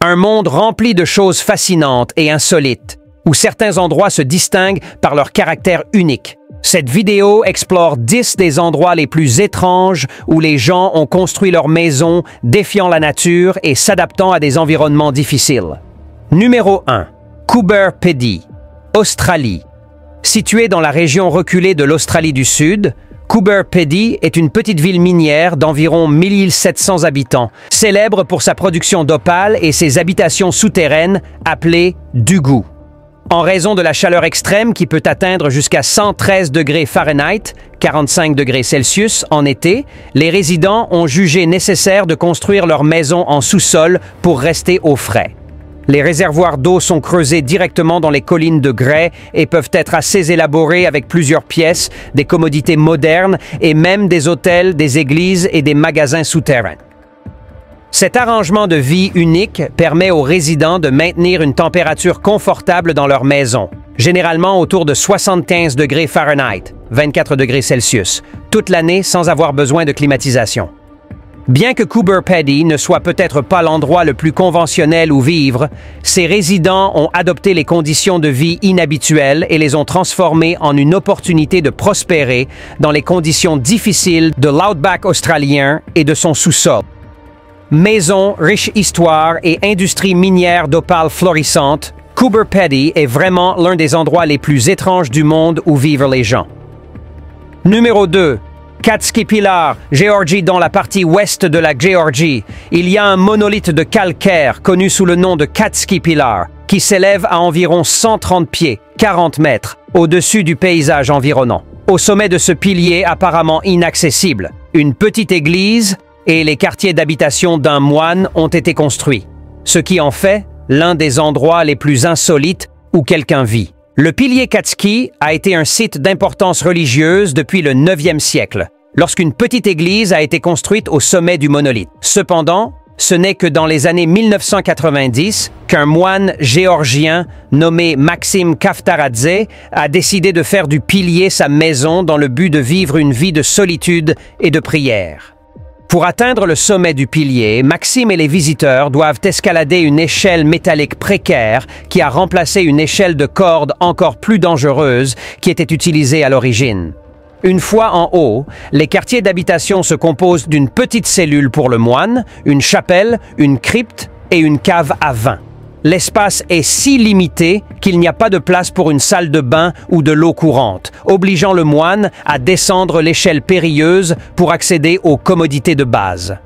Un monde rempli de choses fascinantes et insolites, où certains endroits se distinguent par leur caractère unique. Cette vidéo explore 10 des endroits les plus étranges où les gens ont construit leurs maisons, défiant la nature et s'adaptant à des environnements difficiles. Numéro 1. Coober Pedy, Australie. Située dans la région reculée de l'Australie du Sud, Coober Pedy est une petite ville minière d'environ 1700 habitants, célèbre pour sa production d'opale et ses habitations souterraines appelées Dugu. En raison de la chaleur extrême qui peut atteindre jusqu'à 113 degrés Fahrenheit, 45 degrés Celsius en été, les résidents ont jugé nécessaire de construire leur maison en sous-sol pour rester au frais. Les réservoirs d'eau sont creusés directement dans les collines de grès et peuvent être assez élaborés avec plusieurs pièces, des commodités modernes et même des hôtels, des églises et des magasins souterrains. Cet arrangement de vie unique permet aux résidents de maintenir une température confortable dans leur maison, généralement autour de 75 degrés Fahrenheit, 24 degrés Celsius, toute l'année sans avoir besoin de climatisation. Bien que Coober Pedy ne soit peut-être pas l'endroit le plus conventionnel où vivre, ses résidents ont adopté les conditions de vie inhabituelles et les ont transformées en une opportunité de prospérer dans les conditions difficiles de l'outback australien et de son sous-sol. Maison, riche histoire et industrie minière d'opale florissante, Coober Pedy est vraiment l'un des endroits les plus étranges du monde où vivent les gens. Numéro 2. Catski Pillar, Géorgie. Dans la partie ouest de la Géorgie, il y a un monolithe de calcaire connu sous le nom de Catski Pillar, qui s'élève à environ 130 pieds, 40 mètres, au-dessus du paysage environnant. Au sommet de ce pilier apparemment inaccessible, une petite église et les quartiers d'habitation d'un moine ont été construits, ce qui en fait l'un des endroits les plus insolites où quelqu'un vit. Le pilier Catski a été un site d'importance religieuse depuis le 9e siècle, lorsqu'une petite église a été construite au sommet du monolithe. Cependant, ce n'est que dans les années 1990 qu'un moine géorgien nommé Maxim Kaftaradze a décidé de faire du pilier sa maison dans le but de vivre une vie de solitude et de prière. Pour atteindre le sommet du pilier, Maxime et les visiteurs doivent escalader une échelle métallique précaire qui a remplacé une échelle de corde encore plus dangereuse qui était utilisée à l'origine. Une fois en haut, les quartiers d'habitation se composent d'une petite cellule pour le moine, une chapelle, une crypte et une cave à vin. L'espace est si limité qu'il n'y a pas de place pour une salle de bain ou de l'eau courante, obligeant le moine à descendre l'échelle périlleuse pour accéder aux commodités de base.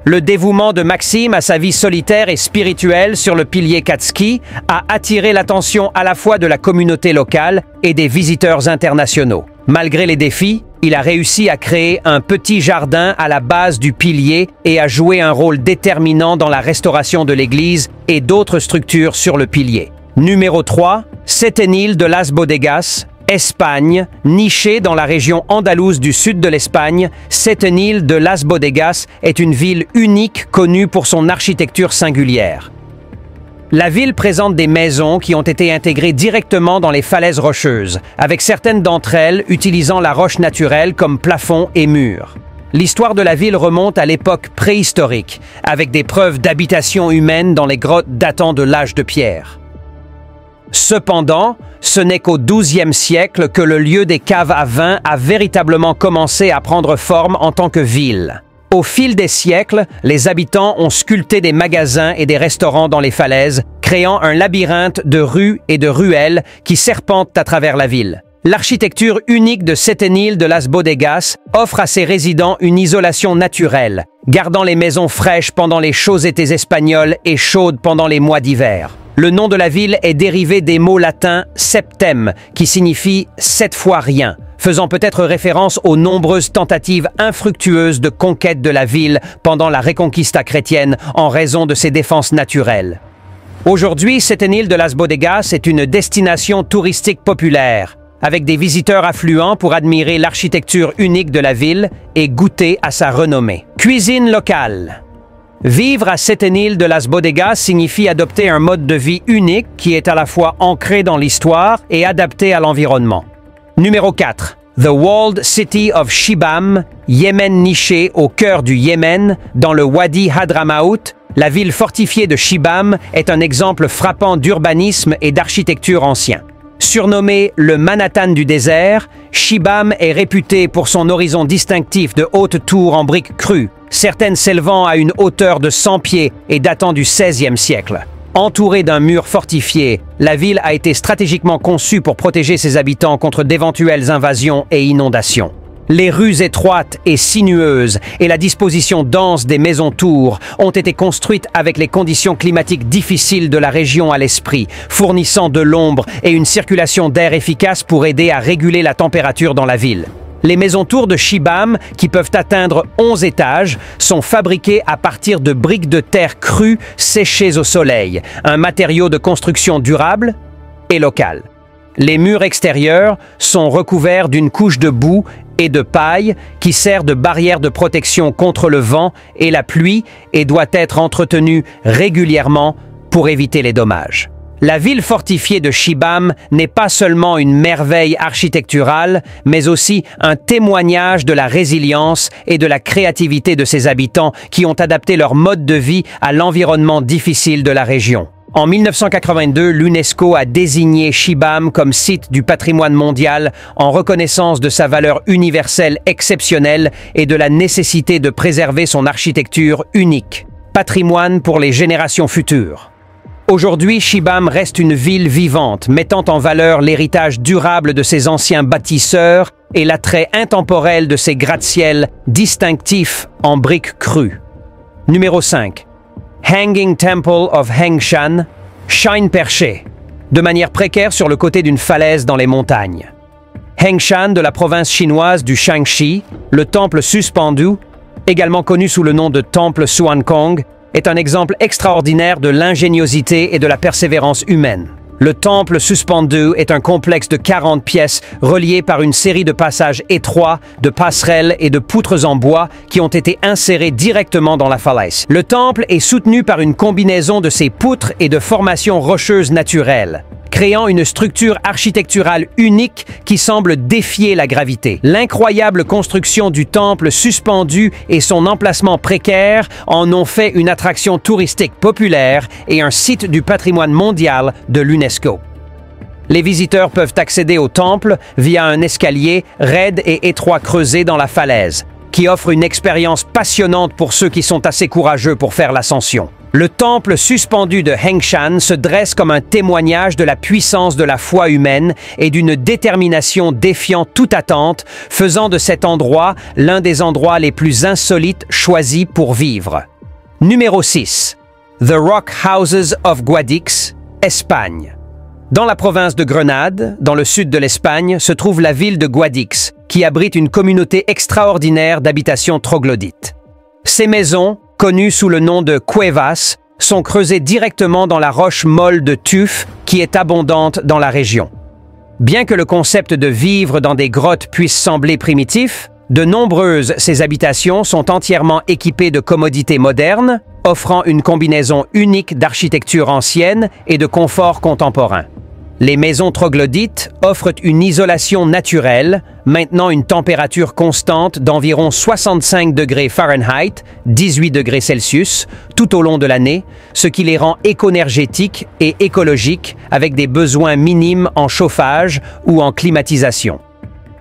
Le dévouement de Maxime à sa vie solitaire et spirituelle sur le pilier Catski a attiré l'attention à la fois de la communauté locale et des visiteurs internationaux. Malgré les défis, il a réussi à créer un petit jardin à la base du pilier et a joué un rôle déterminant dans la restauration de l'église et d'autres structures sur le pilier. Numéro 3. Setenil de Las Bodegas, Espagne. Nichée dans la région andalouse du sud de l'Espagne, Setenil de Las Bodegas est une ville unique connue pour son architecture singulière. La ville présente des maisons qui ont été intégrées directement dans les falaises rocheuses, avec certaines d'entre elles utilisant la roche naturelle comme plafond et mur. L'histoire de la ville remonte à l'époque préhistorique, avec des preuves d'habitation humaine dans les grottes datant de l'âge de pierre. Cependant, ce n'est qu'au XIIe siècle que le lieu des caves à vin a véritablement commencé à prendre forme en tant que ville. Au fil des siècles, les habitants ont sculpté des magasins et des restaurants dans les falaises, créant un labyrinthe de rues et de ruelles qui serpentent à travers la ville. L'architecture unique de Setenil de Las Bodegas offre à ses résidents une isolation naturelle, gardant les maisons fraîches pendant les chauds étés espagnols et chaudes pendant les mois d'hiver. Le nom de la ville est dérivé des mots latins « septem » qui signifie « 7 fois rien », faisant peut-être référence aux nombreuses tentatives infructueuses de conquête de la ville pendant la Reconquista chrétienne en raison de ses défenses naturelles. Aujourd'hui, Setenil de Las Bodegas est une destination touristique populaire, avec des visiteurs affluents pour admirer l'architecture unique de la ville et goûter à sa renommée. Cuisine locale. Vivre à Setenil de Las Bodegas signifie adopter un mode de vie unique qui est à la fois ancré dans l'histoire et adapté à l'environnement. Numéro 4. The Walled City of Shibam, Yémen. Niché au cœur du Yémen, dans le Wadi Hadramaout, La ville fortifiée de Shibam est un exemple frappant d'urbanisme et d'architecture ancien. Surnommé le Manhattan du désert, Shibam est réputé pour son horizon distinctif de hautes tours en briques crues, certaines s'élevant à une hauteur de 100 pieds et datant du XVIe siècle. Entourée d'un mur fortifié, la ville a été stratégiquement conçue pour protéger ses habitants contre d'éventuelles invasions et inondations. Les rues étroites et sinueuses et la disposition dense des maisons-tours ont été construites avec les conditions climatiques difficiles de la région à l'esprit, fournissant de l'ombre et une circulation d'air efficace pour aider à réguler la température dans la ville. Les maisons-tours de Shibam, qui peuvent atteindre 11 étages, sont fabriquées à partir de briques de terre crues séchées au soleil, un matériau de construction durable et local. Les murs extérieurs sont recouverts d'une couche de boue et de paille qui sert de barrière de protection contre le vent et la pluie et doit être entretenue régulièrement pour éviter les dommages. La ville fortifiée de Shibam n'est pas seulement une merveille architecturale, mais aussi un témoignage de la résilience et de la créativité de ses habitants qui ont adapté leur mode de vie à l'environnement difficile de la région. En 1982, l'UNESCO a désigné Shibam comme site du patrimoine mondial en reconnaissance de sa valeur universelle exceptionnelle et de la nécessité de préserver son architecture unique. Patrimoine pour les générations futures. Aujourd'hui, Shibam reste une ville vivante, mettant en valeur l'héritage durable de ses anciens bâtisseurs et l'attrait intemporel de ses gratte-ciels distinctifs en briques crues. Numéro 5. Hanging Temple of Hengshan, shrine perché, de manière précaire sur le côté d'une falaise dans les montagnes. Hengshan de la province chinoise du Shaanxi, le temple suspendu, également connu sous le nom de temple Xuankong, est un exemple extraordinaire de l'ingéniosité et de la persévérance humaine. Le temple suspendu est un complexe de 40 pièces reliées par une série de passages étroits, de passerelles et de poutres en bois qui ont été insérées directement dans la falaise. Le temple est soutenu par une combinaison de ces poutres et de formations rocheuses naturelles, créant une structure architecturale unique qui semble défier la gravité. L'incroyable construction du temple suspendu et son emplacement précaire en ont fait une attraction touristique populaire et un site du patrimoine mondial de l'UNESCO. Les visiteurs peuvent accéder au temple via un escalier raide et étroit creusé dans la falaise, qui offre une expérience passionnante pour ceux qui sont assez courageux pour faire l'ascension. Le temple suspendu de Hengshan se dresse comme un témoignage de la puissance de la foi humaine et d'une détermination défiant toute attente, faisant de cet endroit l'un des endroits les plus insolites choisis pour vivre. Numéro 6. The Rock Houses of Guadix, Espagne. Dans la province de Grenade, dans le sud de l'Espagne, se trouve la ville de Guadix, qui abrite une communauté extraordinaire d'habitations troglodytes. Ces maisons, connues sous le nom de cuevas, sont creusées directement dans la roche molle de tuf qui est abondante dans la région. Bien que le concept de vivre dans des grottes puisse sembler primitif, de nombreuses ces habitations sont entièrement équipées de commodités modernes, offrant une combinaison unique d'architecture ancienne et de confort contemporain. Les maisons troglodytes offrent une isolation naturelle, maintenant une température constante d'environ 65 degrés Fahrenheit, 18 degrés Celsius, tout au long de l'année, ce qui les rend éconergétiques et écologiques avec des besoins minimes en chauffage ou en climatisation.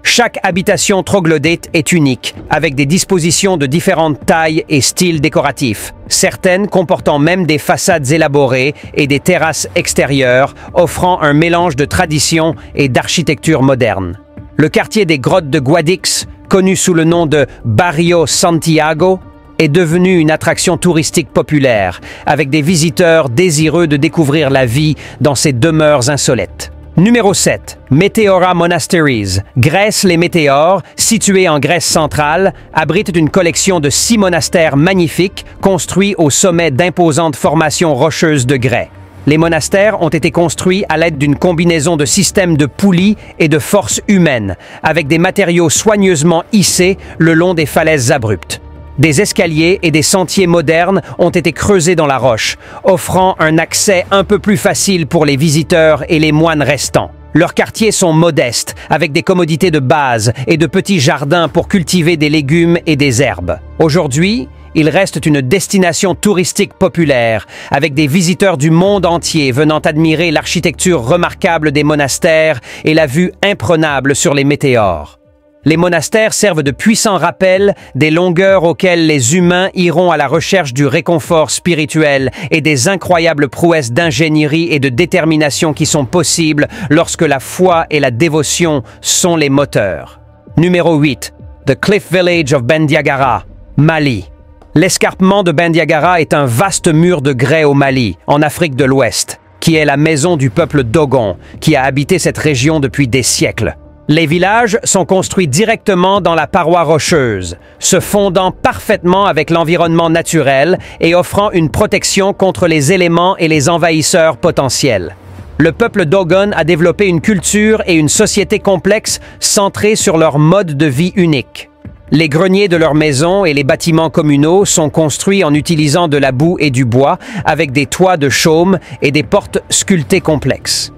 Chaque habitation troglodyte est unique, avec des dispositions de différentes tailles et styles décoratifs, certaines comportant même des façades élaborées et des terrasses extérieures, offrant un mélange de tradition et d'architecture moderne. Le quartier des grottes de Guadix, connu sous le nom de Barrio Santiago, est devenu une attraction touristique populaire, avec des visiteurs désireux de découvrir la vie dans ces demeures insolites. Numéro 7. Meteora Monasteries. Grèce, les Météores, situés en Grèce centrale, abritent une collection de 6 monastères magnifiques construits au sommet d'imposantes formations rocheuses de grès. Les monastères ont été construits à l'aide d'une combinaison de systèmes de poulies et de forces humaines, avec des matériaux soigneusement hissés le long des falaises abruptes. Des escaliers et des sentiers modernes ont été creusés dans la roche, offrant un accès un peu plus facile pour les visiteurs et les moines restants. Leurs quartiers sont modestes, avec des commodités de base et de petits jardins pour cultiver des légumes et des herbes. Aujourd'hui, il reste une destination touristique populaire, avec des visiteurs du monde entier venant admirer l'architecture remarquable des monastères et la vue imprenable sur les météores. Les monastères servent de puissants rappels des longueurs auxquelles les humains iront à la recherche du réconfort spirituel et des incroyables prouesses d'ingénierie et de détermination qui sont possibles lorsque la foi et la dévotion sont les moteurs. Numéro 8. The Cliff Village of Bandiagara, Mali. L'escarpement de Bandiagara est un vaste mur de grès au Mali, en Afrique de l'Ouest, qui est la maison du peuple Dogon, qui a habité cette région depuis des siècles. Les villages sont construits directement dans la paroi rocheuse, se fondant parfaitement avec l'environnement naturel et offrant une protection contre les éléments et les envahisseurs potentiels. Le peuple Dogon a développé une culture et une société complexe centrée sur leur mode de vie unique. Les greniers de leurs maisons et les bâtiments communaux sont construits en utilisant de la boue et du bois, avec des toits de chaume et des portes sculptées complexes.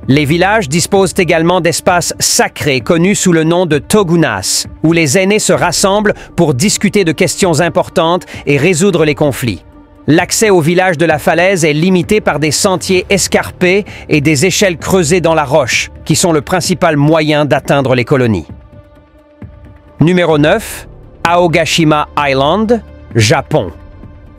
Les villages disposent également d'espaces sacrés connus sous le nom de togunas, où les aînés se rassemblent pour discuter de questions importantes et résoudre les conflits. L'accès au village de la falaise est limité par des sentiers escarpés et des échelles creusées dans la roche, qui sont le principal moyen d'atteindre les colonies. Numéro 9. Aogashima Island, Japon.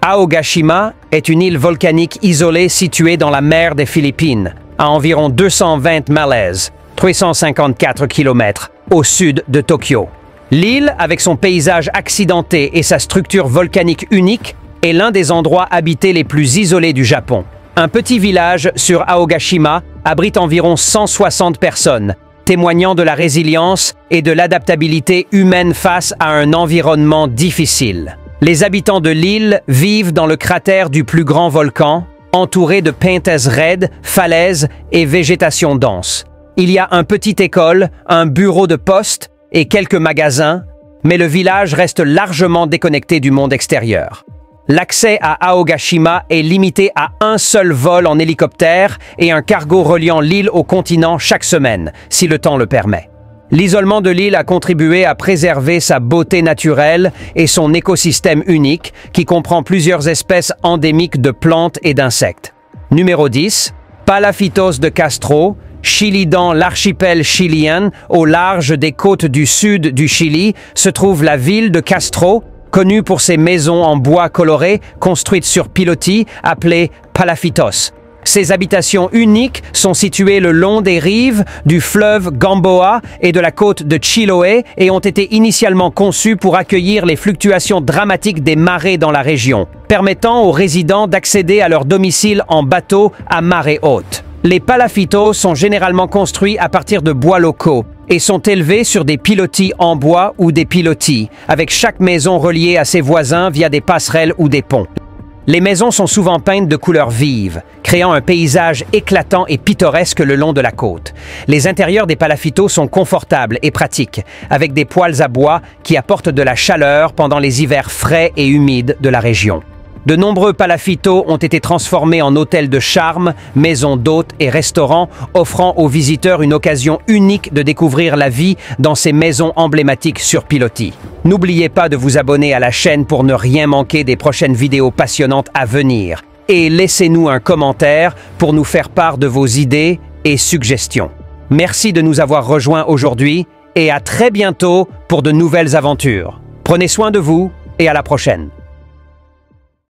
Aogashima est une île volcanique isolée située dans la mer des Philippines, à environ 220 milles, 354 km, au sud de Tokyo. L'île, avec son paysage accidenté et sa structure volcanique unique, est l'un des endroits habités les plus isolés du Japon. Un petit village sur Aogashima abrite environ 160 personnes, témoignant de la résilience et de l'adaptabilité humaine face à un environnement difficile. Les habitants de l'île vivent dans le cratère du plus grand volcan, entourés de pentes raides, falaises et végétation dense. Il y a une petite école, un bureau de poste et quelques magasins, mais le village reste largement déconnecté du monde extérieur. L'accès à Aogashima est limité à un seul vol en hélicoptère et un cargo reliant l'île au continent chaque semaine, si le temps le permet. L'isolement de l'île a contribué à préserver sa beauté naturelle et son écosystème unique, qui comprend plusieurs espèces endémiques de plantes et d'insectes. Numéro 10. Palafitos de Castro, Chili. Dans l'archipel chilien, au large des côtes du sud du Chili, se trouve la ville de Castro, connue pour ses maisons en bois coloré construites sur pilotis, appelées palafitos. Ces habitations uniques sont situées le long des rives du fleuve Gamboa et de la côte de Chiloé et ont été initialement conçues pour accueillir les fluctuations dramatiques des marées dans la région, permettant aux résidents d'accéder à leur domicile en bateau à marée haute. Les palafitos sont généralement construits à partir de bois locaux et sont élevés sur des pilotis en bois ou des pilotis, avec chaque maison reliée à ses voisins via des passerelles ou des ponts. Les maisons sont souvent peintes de couleurs vives, créant un paysage éclatant et pittoresque le long de la côte. Les intérieurs des palafitos sont confortables et pratiques, avec des poêles à bois qui apportent de la chaleur pendant les hivers frais et humides de la région. De nombreux palafitos ont été transformés en hôtels de charme, maisons d'hôtes et restaurants, offrant aux visiteurs une occasion unique de découvrir la vie dans ces maisons emblématiques sur pilotis. N'oubliez pas de vous abonner à la chaîne pour ne rien manquer des prochaines vidéos passionnantes à venir. Et laissez-nous un commentaire pour nous faire part de vos idées et suggestions. Merci de nous avoir rejoints aujourd'hui et à très bientôt pour de nouvelles aventures. Prenez soin de vous et à la prochaine.